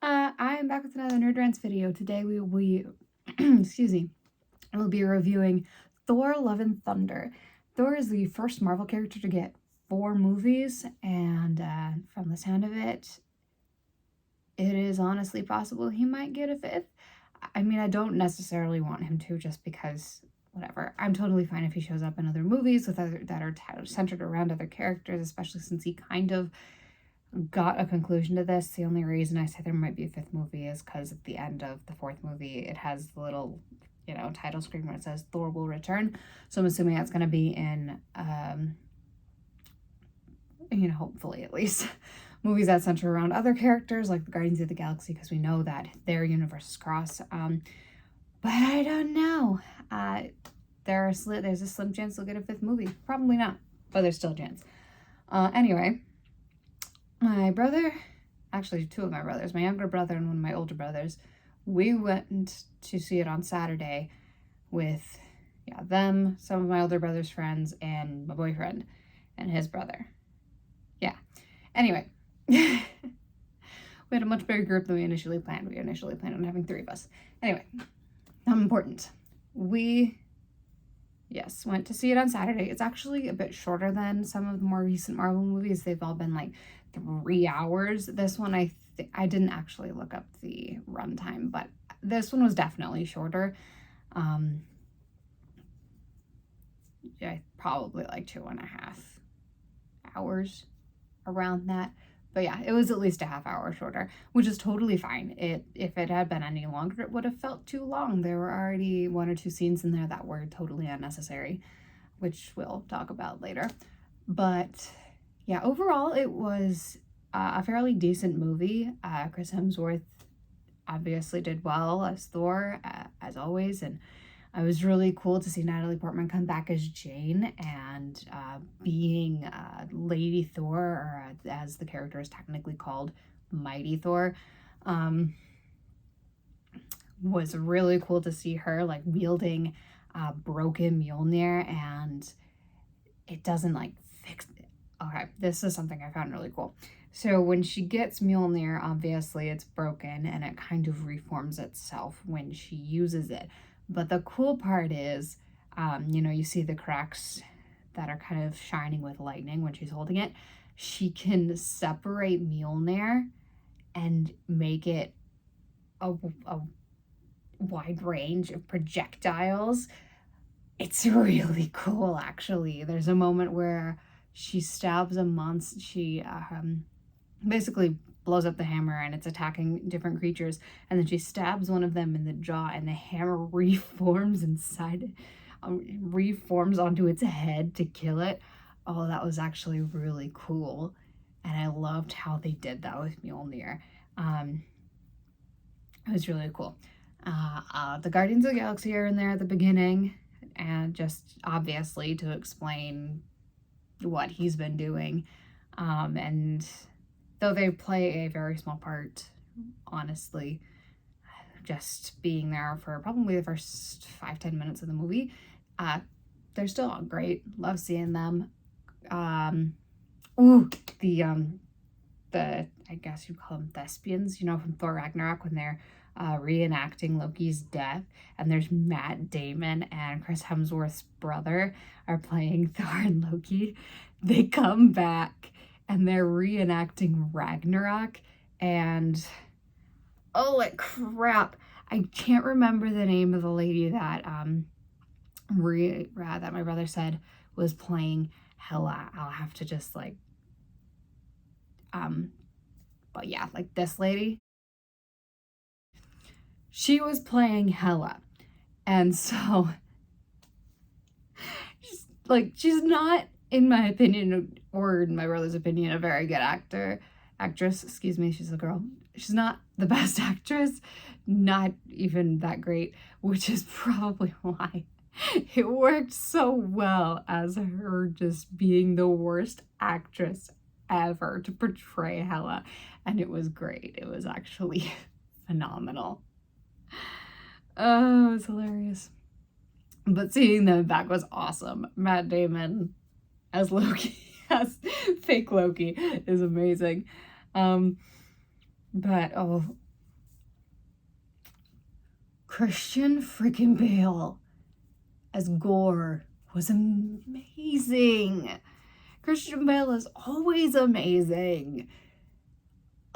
I am back with another Nerd Rants video. Today we will be, excuse me, we'll be reviewing Thor: Love and Thunder. Thor is the first Marvel character to get 4 movies, and from the sound of it, it is honestly possible he might get a 5th. I mean, I don't necessarily want him to, just because, whatever. I'm totally fine if he shows up in other movies that are centered around other characters, especially since he kind of got a conclusion to this. The only reason I say there might be a 5th movie is because at the end of the 4th movie, it has the little, title screen where it says Thor will return. So I'm assuming that's going to be in, hopefully at least, movies that center around other characters like the Guardians of the Galaxy, because we know that their universes cross. But I don't know. There's a slim chance they'll get a 5th movie. Probably not, but there's still a chance. Anyway, my brother, actually 2 of my brothers, my younger brother and one of my older brothers, we went to see it on Saturday with, them, some of my older brother's friends, and my boyfriend and his brother. Yeah. Anyway, we had a much bigger group than we initially planned. We initially planned on having 3 of us. Anyway, not important. We, went to see it on Saturday. It's actually a bit shorter than some of the more recent Marvel movies. They've all been like 3 hours. This one, I didn't actually look up the runtime, but this one was definitely shorter. Probably like 2.5 hours, around that. But yeah, it was at least a half hour shorter, which is totally fine. If it had been any longer, it would have felt too long. There were already 1 or 2 scenes in there that were totally unnecessary, which we'll talk about later. But yeah, overall, it was a fairly decent movie. Chris Hemsworth obviously did well as Thor, as always, and it was really cool to see Natalie Portman come back as Jane, and being Lady Thor, or as the character is technically called, Mighty Thor, was really cool to see her like wielding broken Mjolnir, and it doesn't like fix it. Okay, this is something I found really cool. So when she gets Mjolnir, obviously it's broken and it kind of reforms itself when she uses it. But the cool part is, you see the cracks that are kind of shining with lightning when she's holding it. She can separate Mjolnir and make it a wide range of projectiles. It's really cool, actually. There's a moment where she stabs a monster. She basically blows up the hammer and it's attacking different creatures, and then she stabs one of them in the jaw and the hammer reforms inside it, reforms onto its head to kill it. Oh, that was actually really cool, and I loved how they did that with Mjolnir. It was really cool. The Guardians of the Galaxy are in there at the beginning, and just obviously to explain what he's been doing, and though they play a very small part, honestly, just being there for probably the first 5-10 minutes of the movie, they're still great. Love seeing them. The I guess you call them thespians, from Thor Ragnarok, when they're reenacting Loki's death, and there's Matt Damon and Chris Hemsworth's brother are playing Thor and Loki. They come back and they're reenacting Ragnarok, and holy crap, I can't remember the name of the lady that that my brother said was playing Hela. I'll have to just but yeah, like this lady, she was playing Hela, and so she's not, in my opinion, or in my brother's opinion, a very good actress, excuse me, she's a girl. She's not the best actress, not even that great, which is probably why it worked so well as her just being the worst actress ever to portray Hela, and it was great. It was actually phenomenal. Oh, it was hilarious. But seeing them back was awesome. Matt Damon as Loki, as fake Loki, is amazing. But, oh, Christian freaking Bale as Gore was amazing. Christian Bale is always amazing.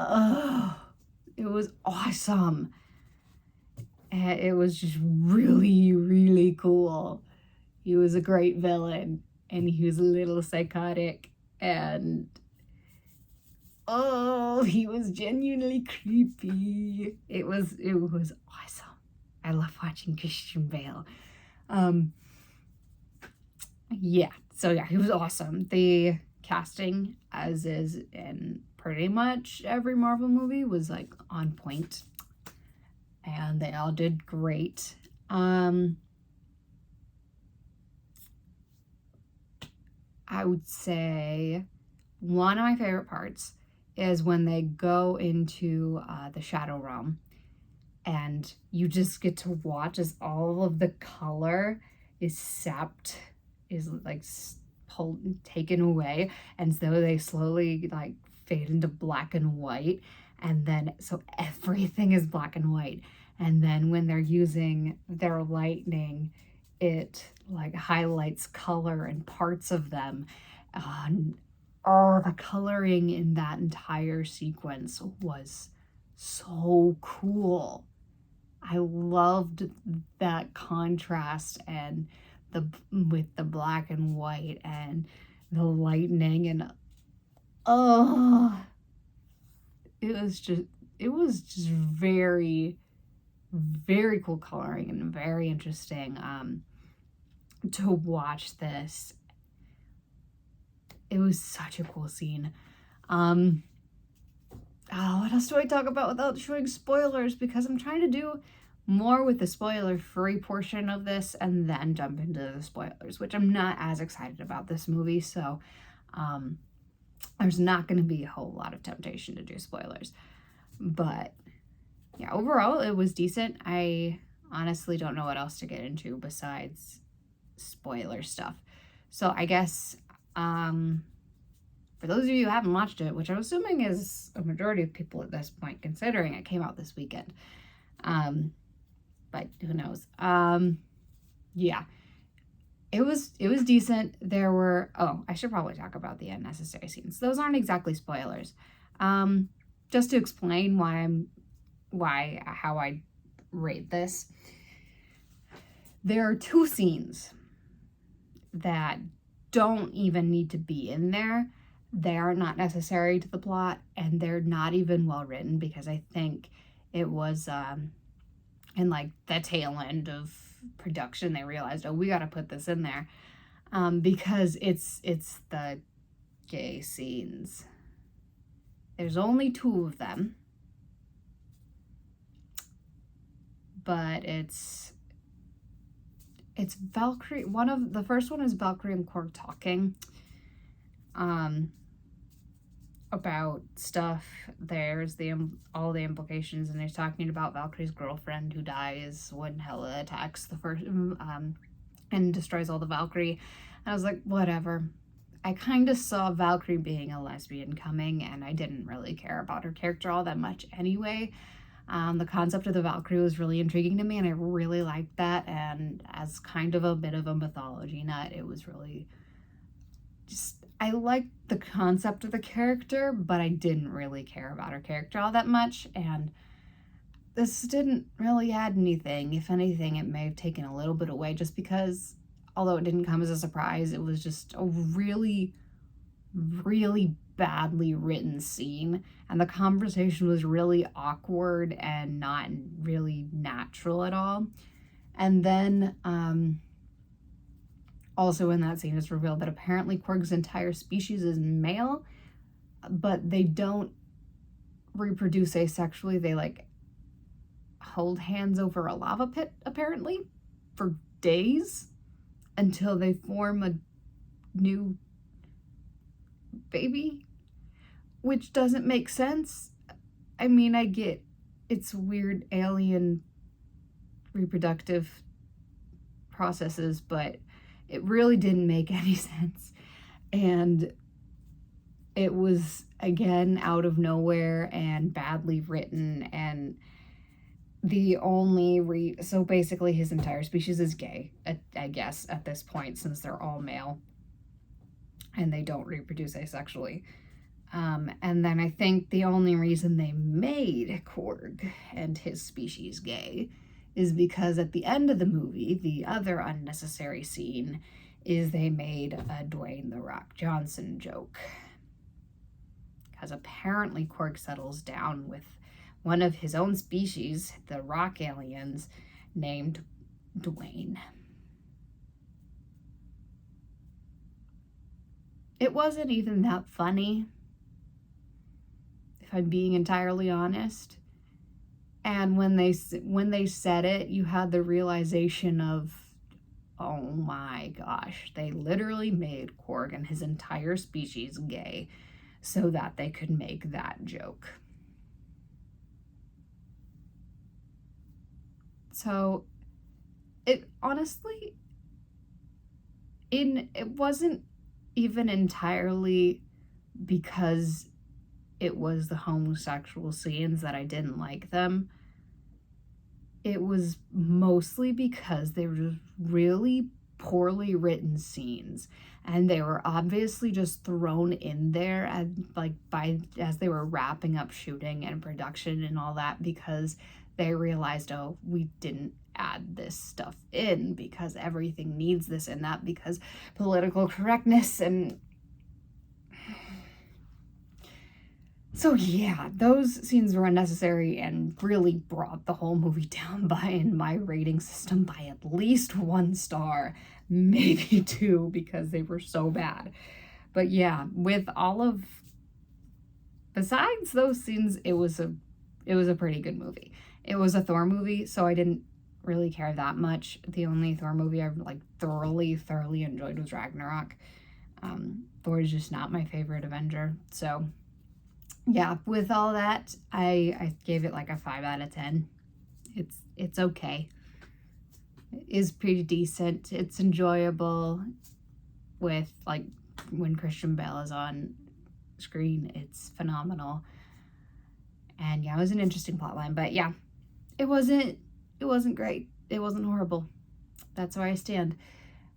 It was awesome. And it was just really, really cool. He was a great villain, and he was a little psychotic, and oh, he was genuinely creepy. It was awesome. I love watching Christian Bale. Yeah, so yeah, he was awesome. The casting, as is in pretty much every Marvel movie, was like on point, and they all did great. I would say one of my favorite parts is when they go into the Shadow Realm, and you just get to watch as all of the color is like pulled, taken away, and so they slowly like fade into black and white, and then so everything is black and white, and then when they're using their lightning, it like highlights color and parts of them. Oh, the coloring in that entire sequence was so cool. I loved that contrast, and with the black and white and the lightning, and oh, it was just very, very cool coloring and very interesting to watch this. It was such a cool scene. What else do I talk about without showing spoilers? Because I'm trying to do more with the spoiler-free portion of this and then jump into the spoilers, which I'm not as excited about this movie, so there's not going to be a whole lot of temptation to do spoilers. But yeah, overall, it was decent. I honestly don't know what else to get into besides spoiler stuff. So I guess for those of you who haven't watched it, which I'm assuming is a majority of people at this point, considering it came out this weekend, but who knows? Yeah, it was decent. There were, I should probably talk about the unnecessary scenes. Those aren't exactly spoilers. Just to explain how I rate this. There are two scenes that don't even need to be in there. They are not necessary to the plot, and they're not even well written, because I think it was in like the tail end of production they realized, oh, we got to put this in there, because it's the gay scenes. There's only two of them, but it's Valkyrie. The first one is Valkyrie and Korg talking about stuff. There's all the implications, and he's talking about Valkyrie's girlfriend who dies when Hela attacks the first and destroys all the Valkyrie. And I was like, whatever. I kind of saw Valkyrie being a lesbian coming, and I didn't really care about her character all that much anyway. The concept of the Valkyrie was really intriguing to me, and I really liked that. And as kind of a bit of a mythology nut, it was really just, I liked the concept of the character, but I didn't really care about her character all that much. And this didn't really add anything. If anything, it may have taken a little bit away, just because, although it didn't come as a surprise, it was just a really, really badly written scene, and the conversation was really awkward and not really natural at all. And then also in that scene, it's revealed that apparently Korg's entire species is male, but they don't reproduce asexually. They like hold hands over a lava pit apparently for days until they form a new baby, which doesn't make sense. I mean, I get it's weird alien reproductive processes, but it really didn't make any sense. And it was, again, out of nowhere and badly written, and so basically his entire species is gay, I guess, at this point, since they're all male and they don't reproduce asexually. And then I think the only reason they made Korg and his species gay is because at the end of the movie, the other unnecessary scene is they made a Dwayne "The Rock" Johnson joke. Because apparently Korg settles down with one of his own species, the rock aliens, named Dwayne. It wasn't even that funny, if I'm being entirely honest. And when they said it, you had the realization of, oh my gosh, they literally made Korg and his entire species gay so that they could make that joke. So it honestly, it wasn't even entirely because it was the homosexual scenes that I didn't like them. It was mostly because they were just really poorly written scenes, and they were obviously just thrown in there and as they were wrapping up shooting and production and all that, because they realized, oh, we didn't add this stuff in because everything needs this and that because political correctness. And so yeah, those scenes were unnecessary and really brought the whole movie down in my rating system by at least 1 star, maybe 2, because they were so bad. But yeah, besides those scenes, it was a pretty good movie. It was a Thor movie, so I didn't really care that much. The only Thor movie I thoroughly enjoyed was Ragnarok. Thor is just not my favorite Avenger, so yeah, with all that, I gave it like a 5 out of 10. It's okay. It is pretty decent. It's enjoyable. With like when Christian Bale is on screen, it's phenomenal. And yeah, it was an interesting plotline, but yeah, it wasn't great. It wasn't horrible. That's where I stand.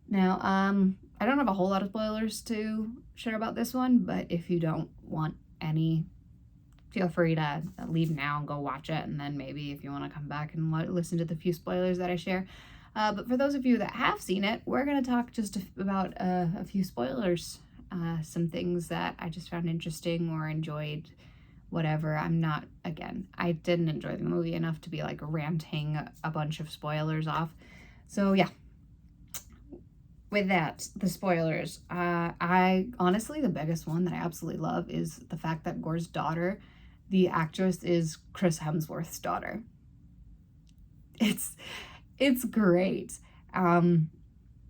Now, I don't have a whole lot of spoilers to share about this one, but if you don't want any, feel free to leave now and go watch it, and then maybe if you want to come back and listen to the few spoilers that I share. But for those of you that have seen it, we're going to talk just about a few spoilers, some things that I just found interesting or enjoyed, whatever. I didn't enjoy the movie enough to be like ranting a bunch of spoilers off. So yeah, with that, the spoilers. I honestly, the biggest one that I absolutely love is the fact that Gore's daughter, the actress, is Chris Hemsworth's daughter. It's great.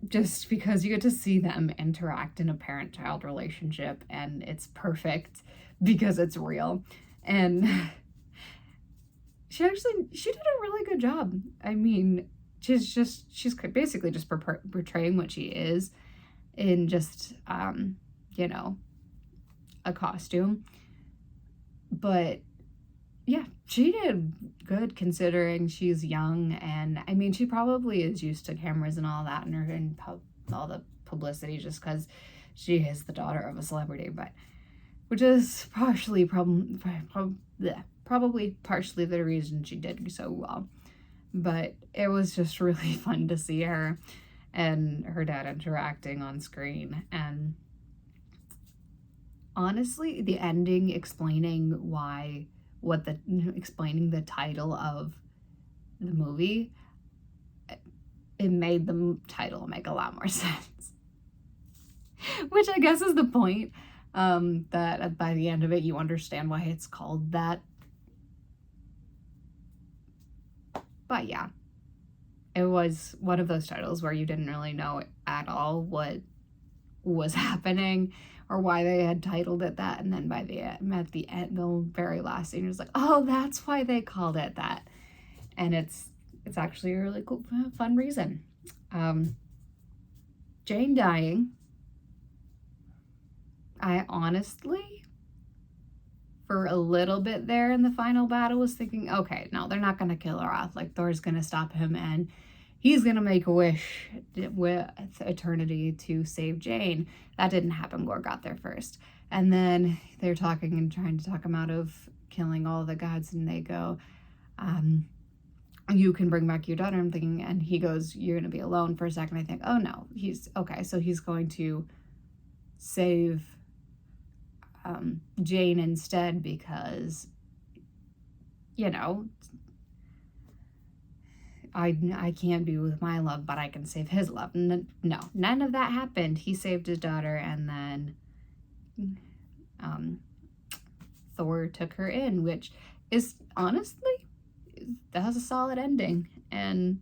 Just because you get to see them interact in a parent-child relationship, and it's perfect because it's real. And she did a really good job. I mean, she's basically just portraying what she is in just a costume. But yeah, she did good considering she's young, and I mean, she probably is used to cameras and all that, and all the publicity, just because she is the daughter of a celebrity, but which is probably partially the reason she did so well. But it was just really fun to see her and her dad interacting on screen. And honestly, the ending explaining the title of the movie, it made the title make a lot more sense. Which I guess is the point, that by the end of it you understand why it's called that. But yeah, it was one of those titles where you didn't really know at all what was happening or why they had titled it that, and then at the end, the very last scene, it was like, oh, that's why they called it that. And it's actually a really cool, fun reason. Jane dying, I honestly, for a little bit there in the final battle, was thinking, okay, no, they're not going to kill her off. Like, Thor's going to stop him and he's going to make a wish with eternity to save Jane. That didn't happen. Gore got there first. And then they're talking and trying to talk him out of killing all the gods, and they go, you can bring back your daughter. I'm thinking, and he goes, you're going to be alone for a second. I think, oh no, he's okay. So he's going to save Jane instead because, you know, I can't be with my love, but I can save his love. No, none of that happened. He saved his daughter, and then Thor took her in, which is honestly, that has a solid ending. And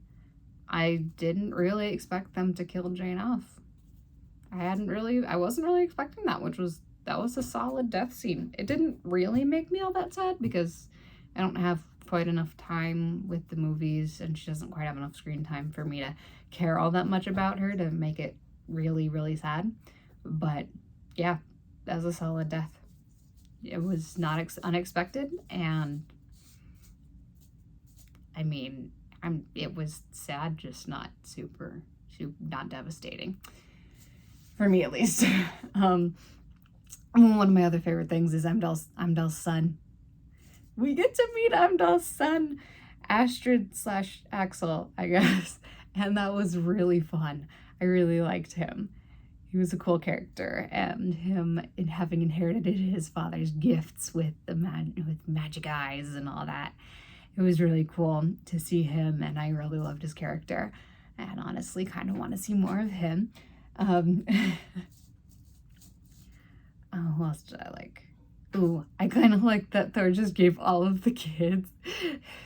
I didn't really expect them to kill Jane off. I wasn't really expecting that, that was a solid death scene. It didn't really make me all that sad because I don't have quite enough time with the movies, and she doesn't quite have enough screen time for me to care all that much about her to make it really, really sad. But yeah, that was a solid death. It was not unexpected, and I mean, it was sad, just not super, not devastating. For me, at least. One of my other favorite things is Amdal's son. We get to meet Amdal's son, Astrid / Axel, I guess. And that was really fun. I really liked him. He was a cool character, and him having inherited his father's gifts with with magic eyes and all that. It was really cool to see him, and I really loved his character. And honestly, kind of want to see more of him. Who else did I like? Ooh, I kind of like that Thor just gave all of the kids,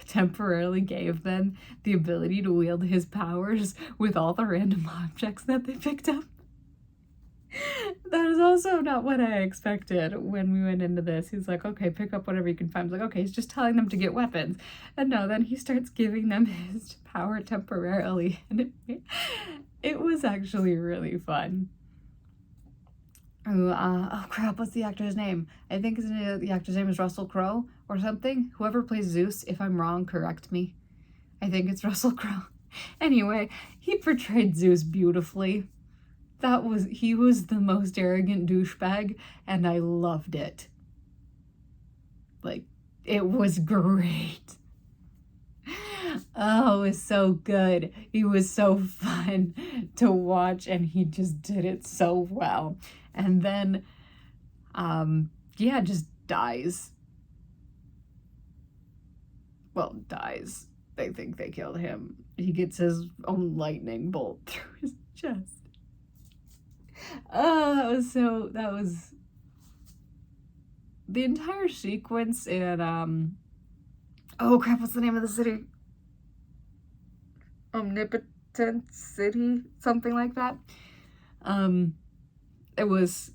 temporarily gave them the ability to wield his powers with all the random objects that they picked up. That is also not what I expected when we went into this. He's like, okay, pick up whatever you can find. I was like, okay, he's just telling them to get weapons. And no, then he starts giving them his power temporarily. And it was actually really fun. Oh crap, what's the actor's name? I think the actor's name is Russell Crowe or something. Whoever plays Zeus, if I'm wrong, correct me. I think it's Russell Crowe. Anyway, he portrayed Zeus beautifully. He was the most arrogant douchebag, and I loved it. Like, it was great. Oh, it was so good. He was so fun to watch, and he just did it so well. And then, just dies. Well, dies. They think they killed him. He gets his own lightning bolt through his chest. Oh, that was the entire sequence in, oh crap, what's the name of the city? Omnipotent City, something like that. It was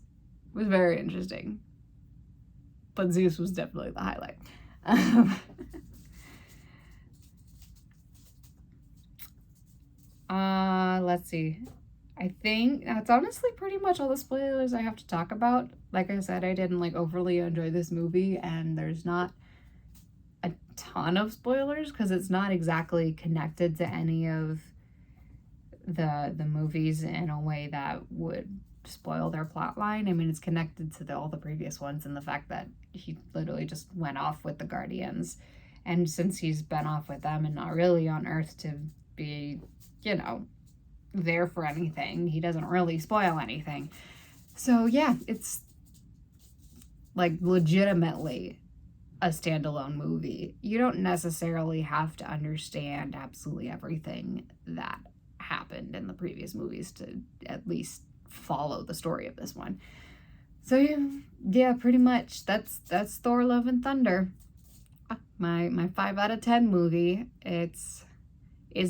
very interesting. But Zeus was definitely the highlight. Let's see. I think that's honestly pretty much all the spoilers I have to talk about. Like I said, I didn't overly enjoy this movie, and there's not a ton of spoilers because it's not exactly connected to any of the movies in a way that would spoil their plot line. I mean, it's connected to all the previous ones, and the fact that he literally just went off with the Guardians, and since he's been off with them and not really on Earth to be, there for anything, he doesn't really spoil anything. So yeah, it's legitimately a standalone movie. You don't necessarily have to understand absolutely everything that happened in the previous movies to at least follow the story of this one. So yeah, pretty much that's Thor: Love and Thunder. My 5 out of 10 movie. It's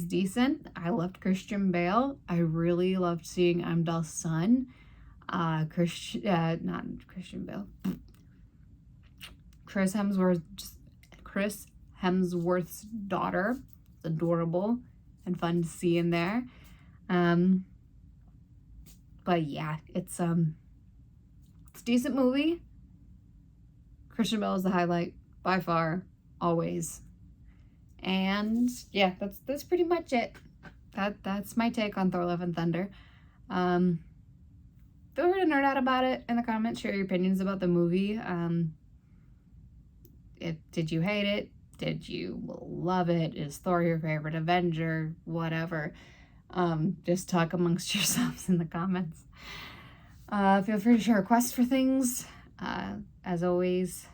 decent. I loved Christian Bale. I really loved seeing Amdal's son. Not Christian Bale. Chris Hemsworth's daughter. It's adorable and fun to see in there. But yeah, it's It's a decent movie. Christian Bale is the highlight by far, always. And yeah, that's pretty much it. That's my take on Thor: Love and Thunder. Feel free to nerd out about it in the comments. Share your opinions about the movie. Did you hate it? Did you love it? Is Thor your favorite Avenger? Whatever. Just talk amongst yourselves in the comments. Feel free to share requests for things. As always,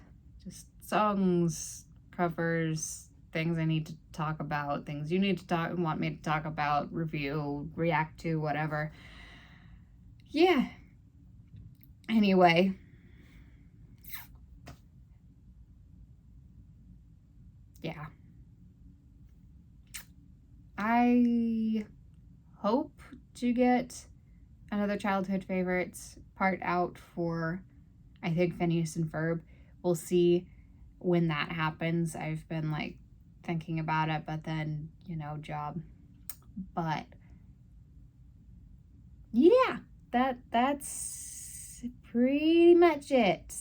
just songs, covers, things I need to talk about, things you need to want me to talk about, review, react to, whatever. Yeah. Anyway. Yeah. I hope to get another childhood favorites part out for, I think, Phineas and Ferb. We'll see when that happens. I've been like thinking about it, but then, job. But yeah, that's pretty much it.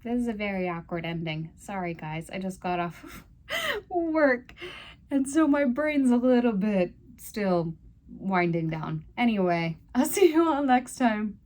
This is a very awkward ending. Sorry, guys. I just got off work, and so my brain's a little bit still winding down. Anyway, I'll see you all next time.